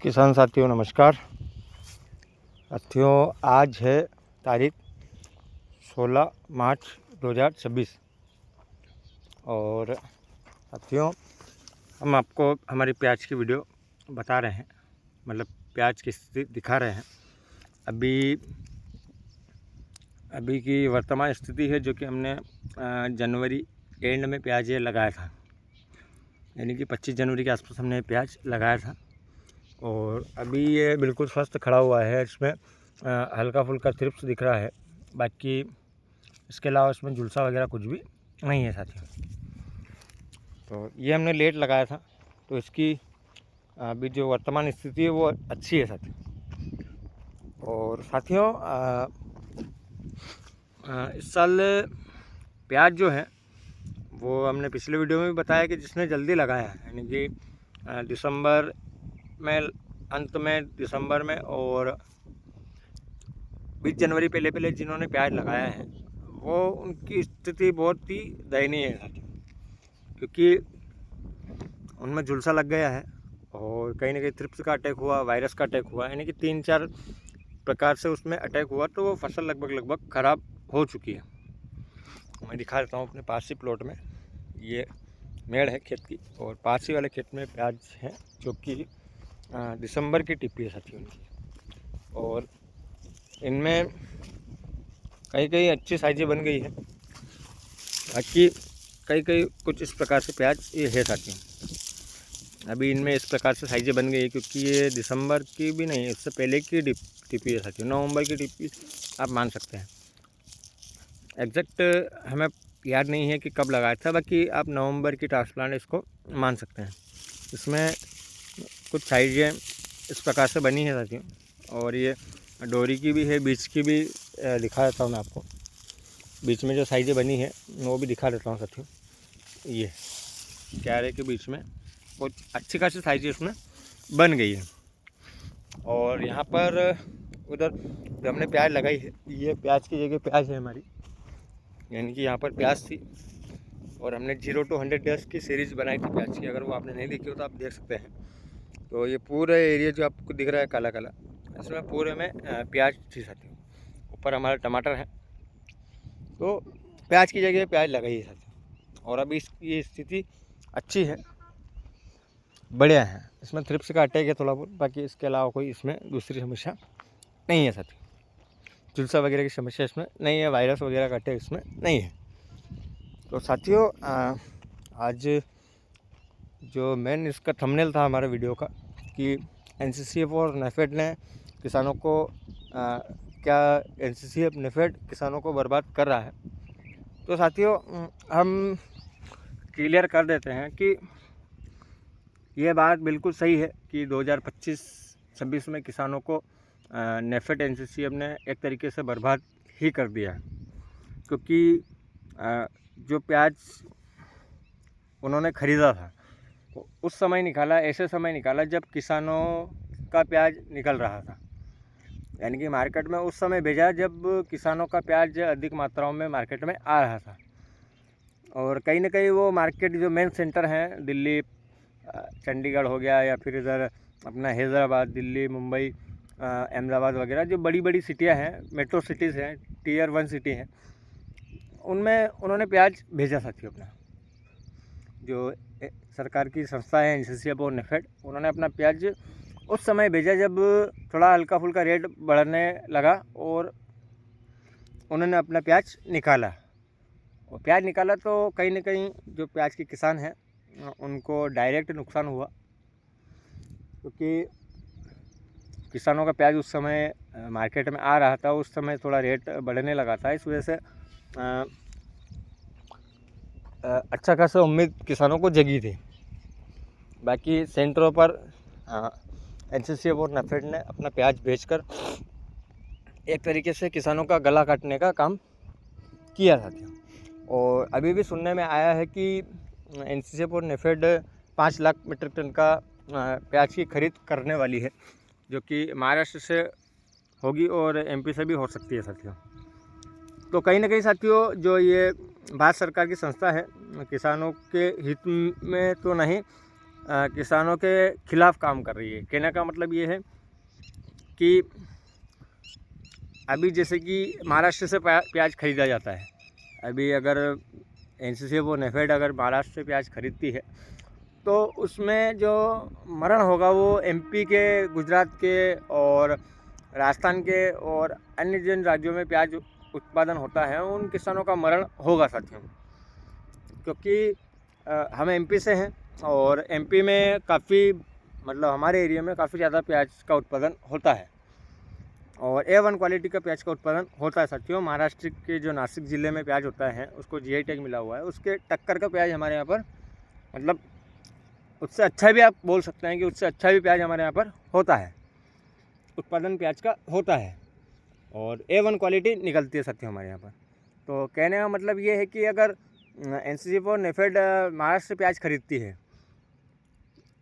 किसान साथियों नमस्कार। साथियों आज है तारीख 16 मार्च 2026 और साथियों हम आपको हमारी प्याज की वीडियो बता रहे हैं, मतलब प्याज की स्थिति दिखा रहे हैं। अभी की वर्तमान स्थिति है जो कि हमने जनवरी एंड में प्याज ये लगाया था, यानी कि 25 जनवरी के आसपास हमने प्याज लगाया था और अभी ये बिल्कुल स्वस्थ खड़ा हुआ है। इसमें हल्का फुल्का थ्रिप्स दिख रहा है, बाकी इसके अलावा इसमें झुलसा वगैरह कुछ भी नहीं है साथियों। तो ये हमने लेट लगाया था, तो इसकी अभी जो वर्तमान स्थिति है वो अच्छी है साथियों। और साथियों इस साल प्याज जो है वो हमने पिछले वीडियो में भी बताया कि जिसने जल्दी लगाया है, यानी कि दिसंबर में अंत में दिसंबर में और 20 जनवरी पहले जिन्होंने प्याज लगाया है वो उनकी स्थिति बहुत ही दयनीय है साथियों, क्योंकि उनमें झुलसा लग गया है और कहीं ना कहीं थ्रिप्स का अटैक हुआ, वायरस का अटैक हुआ, यानी कि 3-4 प्रकार से उसमें अटैक हुआ, तो वो फसल लगभग ख़राब हो चुकी है। मैं दिखा देता हूँ अपने पास ही प्लॉट में, ये मेड़ है खेत की और पास ही वाले खेत में प्याज है जो कि दिसंबर की टिप्पी है साथियों उनकी। और इनमें कई अच्छी साइजें बन गई है, बाकी कई कुछ इस प्रकार से प्याज ये है साथियों। अभी इनमें इस प्रकार से साइजें बन गई है क्योंकि ये दिसंबर की भी नहीं, इससे पहले की टिप्पी है साथियों। नवंबर की टिप्पी आप मान सकते हैं। एग्जैक्ट हमें याद नहीं है कि कब लगाया था, बाकी आप नवंबर की ट्रांसप्लांट इसको मान सकते हैं। इसमें कुछ साइजें इस प्रकार से बनी है साथियों, और ये डोरी की भी है, बीच की भी दिखा देता हूँ मैं आपको। बीच में जो साइजें बनी है वो भी दिखा देता हूँ साथियों। ये क्यारे के बीच में कुछ अच्छी खासी साइजें इसमें बन गई है। और यहाँ पर उधर जो हमने प्याज लगाई है, ये प्याज की जगह प्याज है हमारी, यानी कि यहाँ पर प्याज थी और हमने 0 to 100 डेज की सीरीज़ बनाई थी प्याज की। अगर वो आपने नहीं देखी हो तो आप देख सकते हैं। तो ये पूरा एरिया जो आपको दिख रहा है काला काला, इसमें पूरे में प्याज थी साथियों। ऊपर हमारा टमाटर है, तो प्याज की जगह प्याज लगाई है साथियों। और अभी इसकी स्थिति अच्छी है, बढ़िया है। इसमें थ्रिप्स का अटैक है थोड़ा बहुत, बाकी इसके अलावा कोई इसमें दूसरी समस्या नहीं है साथियों। झुलसा वगैरह की समस्या इसमें नहीं है, वायरस वगैरह का अटैक इसमें नहीं है। तो साथियों आज जो मेन इसका थंबनेल था हमारे वीडियो का कि एनसीसीएफ और नेफेड ने किसानों को क्या एनसीसीएफ नेफेड किसानों को बर्बाद कर रहा है। तो साथियों हम क्लियर कर देते हैं कि ये बात बिल्कुल सही है कि 2025-26 में किसानों को नेफेड एनसीसीएफ ने एक तरीके से बर्बाद ही कर दिया है, क्योंकि जो प्याज उन्होंने ख़रीदा था उस समय निकाला, ऐसे समय निकाला जब किसानों का प्याज निकल रहा था, यानी कि मार्केट में उस समय भेजा जब किसानों का प्याज अधिक मात्राओं में मार्केट में आ रहा था। और कहीं ना कहीं वो मार्केट जो मेन सेंटर हैं, दिल्ली चंडीगढ़ हो गया, या फिर इधर अपना हैदराबाद, दिल्ली, मुंबई, अहमदाबाद वगैरह जो बड़ी सिटियां हैं, मेट्रो सिटीज़ हैं, Tier 1 सिटी हैं, उनमें उन्होंने प्याज भेजा साथियों अपना। जो सरकार की संस्था है एनसीसीएफ और नेफेड, उन्होंने अपना प्याज उस समय भेजा जब थोड़ा हल्का फुल्का रेट बढ़ने लगा और उन्होंने अपना प्याज निकाला। और प्याज निकाला तो कहीं ना कहीं जो प्याज के किसान हैं उनको डायरेक्ट नुकसान हुआ, क्योंकि किसानों का प्याज उस समय मार्केट में आ रहा था, उस समय थोड़ा रेट बढ़ने लगा था, इस वजह से अच्छा खासा उम्मीद किसानों को जगी थी। बाकी सेंटरों पर एनसीसीएफ और नेफेड ने अपना प्याज बेचकर एक तरीके से किसानों का गला काटने का काम किया था। और अभी भी सुनने में आया है कि एनसीसीएफ और नेफेड 5 लाख मीट्रिक टन का प्याज की खरीद करने वाली है, जो कि महाराष्ट्र से होगी और एमपी से भी हो सकती है साथियों। तो कहीं ना कहीं साथियों जो ये भारत सरकार की संस्था है, किसानों के हित में तो नहीं, किसानों के खिलाफ़ काम कर रही है। कहने का मतलब ये है कि अभी जैसे कि महाराष्ट्र से प्याज खरीदा जाता है, अभी अगर एनसीसीएफ और नेफेड अगर महाराष्ट्र से प्याज खरीदती है तो उसमें जो मरण होगा वो एमपी के, गुजरात के और राजस्थान के और अन्य जिन राज्यों में प्याज उत्पादन होता है उन किसानों का मरण होगा साथियों। क्योंकि हम एमपी से हैं और एमपी में काफ़ी मतलब हमारे एरिया में काफ़ी ज़्यादा प्याज का उत्पादन होता है और A1 क्वालिटी का प्याज का उत्पादन होता है साथियों। महाराष्ट्र के जो नासिक ज़िले में प्याज होता है उसको GI टैग मिला हुआ है, उसके टक्कर का प्याज हमारे यहाँ पर मतलब उससे अच्छा भी आप बोल सकते हैं कि उससे अच्छा भी प्याज हमारे यहाँ पर होता है, उत्पादन प्याज का होता है और A1 क्वालिटी निकलती है साथियों हमारे यहाँ पर। तो कहने का मतलब ये है कि अगर एनसीसीएफ और नेफेड महाराष्ट्र से प्याज खरीदती है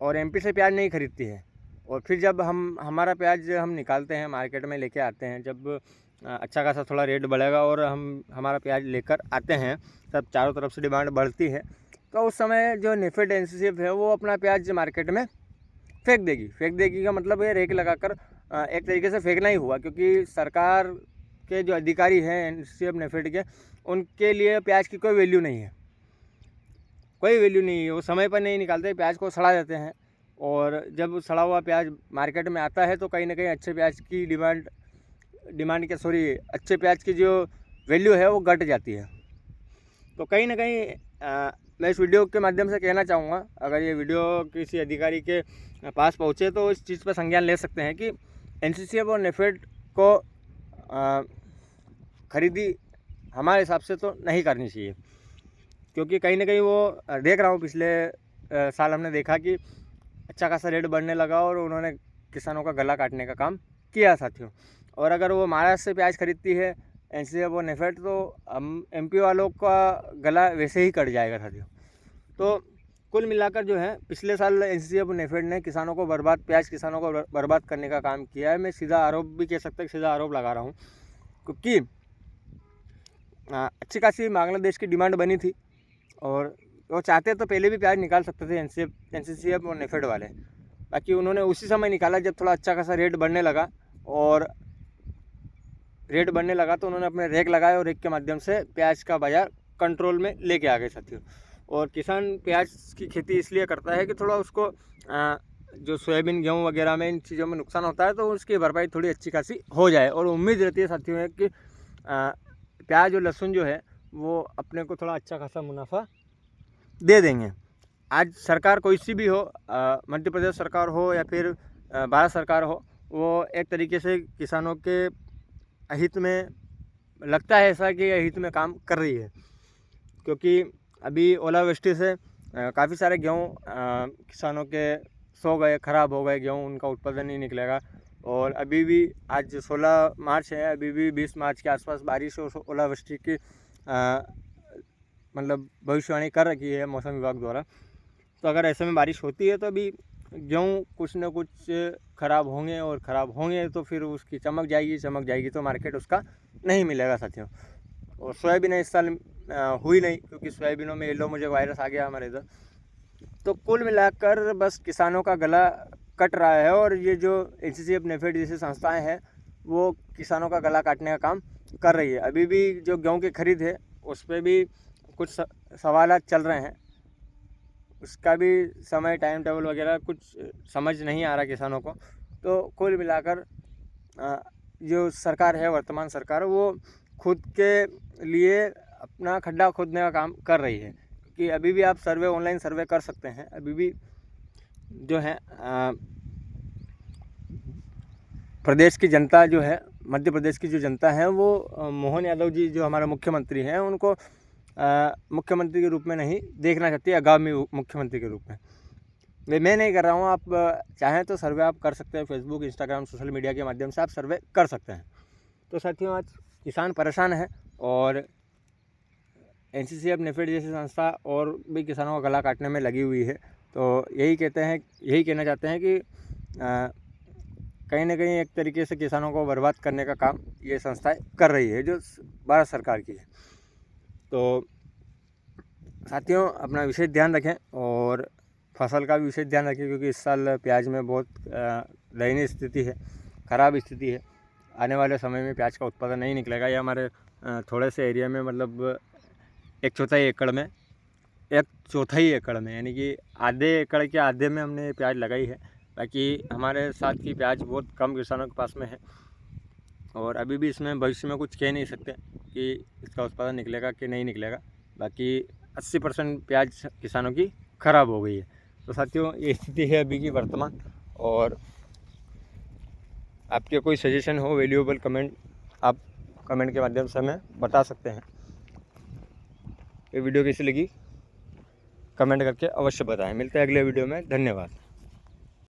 और एमपी से प्याज नहीं खरीदती है और फिर जब हमारा प्याज हम निकालते हैं मार्केट में लेके आते हैं, जब अच्छा खासा थोड़ा रेट बढ़ेगा और हमारा प्याज लेकर आते हैं तब चारों तरफ से डिमांड बढ़ती है, तो उस समय जो नेफेड एनसीसीएफ है वो अपना प्याज मार्केट में फेंक देगी का मतलब ये रेक लगाकर एक तरीके से फेंकना ही हुआ। क्योंकि सरकार के जो अधिकारी हैं एनसीसीएफ नेफेड के, उनके लिए प्याज की कोई वैल्यू नहीं है, कोई वैल्यू नहीं है। वो समय पर नहीं निकालते, प्याज को सड़ा देते हैं और जब सड़ा हुआ प्याज मार्केट में आता है तो कहीं ना कहीं अच्छे प्याज की अच्छे प्याज की जो वैल्यू है वो घट जाती है। तो कहीं ना कहीं मैं इस वीडियो के माध्यम से कहना चाहूँगा, अगर ये वीडियो किसी अधिकारी के पास पहुँचे तो इस चीज़ पर संज्ञान ले सकते हैं कि एनसीसीएफ और नेफेड को खरीदी हमारे हिसाब से तो नहीं करनी चाहिए। क्योंकि कहीं ना कहीं वो देख रहा हूँ पिछले साल हमने देखा कि अच्छा खासा रेट बढ़ने लगा और उन्होंने किसानों का गला काटने का काम किया साथियों। और अगर वो महाराष्ट्र से प्याज खरीदती है एनसीसीएफ और नेफेड तो हम एमपी वालों का गला वैसे ही कट जाएगा साथियों। तो कुल मिलाकर जो है पिछले साल एनसीसीएफ और नेफेड ने किसानों को बर्बाद करने का काम किया है। मैं सीधा आरोप भी कह सकता, सीधा आरोप लगा रहा हूँ क्योंकि अच्छी खासी बांग्लादेश की डिमांड बनी थी और वो चाहते तो पहले भी प्याज निकाल सकते थे एनसीसीएफ और नेफेड वाले, बाकी उन्होंने उसी समय निकाला जब थोड़ा अच्छा खासा रेट बढ़ने लगा तो उन्होंने अपने रेक लगाए और रेक के माध्यम से प्याज का बाज़ार कंट्रोल में लेके आ गए साथियों। और किसान प्याज की खेती इसलिए करता है कि थोड़ा उसको जो सोयाबीन, गेहूँ वगैरह में इन चीज़ों में नुकसान होता है तो उसकी भरपाई थोड़ी अच्छी खासी हो जाए। और उम्मीद रहती है साथियों कि प्याज और लहसुन जो है वो अपने को थोड़ा अच्छा खासा मुनाफा दे देंगे। आज सरकार कोई सी भी हो, मध्य प्रदेश सरकार हो या फिर भारत सरकार हो, वो एक तरीके से किसानों के हित में लगता है ऐसा कि हित में काम कर रही है। क्योंकि अभी ओलावृष्टि से काफ़ी सारे गेहूँ किसानों के सो गए, ख़राब हो गए गेहूँ, उनका उत्पादन नहीं निकलेगा। और अभी भी आज 16 मार्च है, अभी भी 20 मार्च के आसपास बारिश और ओलावृष्टि की मतलब भविष्यवाणी कर रखी है मौसम विभाग द्वारा। तो अगर ऐसे में बारिश होती है तो अभी गेहूँ कुछ न कुछ ख़राब होंगे और ख़राब होंगे तो फिर उसकी चमक जाएगी तो मार्केट उसका नहीं मिलेगा साथियों। और सोयाबीन इस साल हुई नहीं क्योंकि सोयाबीनों में येलो मोजेक वायरस आ गया हमारे इधर। तो कुल मिलाकर बस किसानों का गला कट रहा है और ये जो एनसीसीएफ नेफेड जैसी संस्थाएं हैं वो किसानों का गला काटने का काम कर रही है। अभी भी जो गेहूँ की खरीद है उस पर भी कुछ सवाल चल रहे हैं, उसका भी समय, टाइम टेबल वगैरह कुछ समझ नहीं आ रहा किसानों को। तो कुल मिलाकर जो सरकार है, वर्तमान सरकार, वो खुद के लिए अपना खड्डा खोदने का काम कर रही है। कि अभी भी आप ऑनलाइन सर्वे कर सकते हैं। अभी भी जो है प्रदेश की जनता जो है, मध्य प्रदेश की जो जनता है वो मोहन यादव जी जो हमारे मुख्यमंत्री हैं उनको मुख्यमंत्री के रूप में नहीं देखना चाहती है, आगामी मुख्यमंत्री के रूप में। मैं नहीं कर रहा हूँ, आप चाहें तो सर्वे आप कर सकते हैं, फेसबुक, इंस्टाग्राम, सोशल मीडिया के माध्यम से आप सर्वे कर सकते हैं। तो साथियों आज किसान परेशान है और एनसीसीएफ नेफेड जैसी संस्था और भी किसानों का गला काटने में लगी हुई है। तो यही कहना चाहते हैं कि कहीं ना कहीं एक तरीके से किसानों को बर्बाद करने का काम ये संस्थाएं कर रही है जो भारत सरकार की है। तो साथियों अपना विशेष ध्यान रखें और फसल का भी विशेष ध्यान रखें, क्योंकि इस साल प्याज में बहुत दयनीय स्थिति है, ख़राब स्थिति है। आने वाले समय में प्याज का उत्पादन नहीं निकलेगा। ये हमारे थोड़े से एरिया में मतलब 1/4 एकड़ में, 1/4 एकड़ में, यानी कि आधे एकड़ के आधे में हमने प्याज लगाई है। बाकी हमारे साथ की प्याज बहुत कम किसानों के पास में है, और अभी भी इसमें भविष्य में कुछ कह नहीं सकते कि इसका उत्पादन निकलेगा कि नहीं निकलेगा। बाकी 80% प्याज किसानों की ख़राब हो गई है। तो साथियों, ये स्थिति है अभी की वर्तमान। और आपके कोई सजेशन हो, वैल्यूएबल कमेंट, आप कमेंट के माध्यम से हमें बता सकते हैं। ये वीडियो कैसी लगी कमेंट करके अवश्य बताएं। मिलते हैं अगले वीडियो में। धन्यवाद।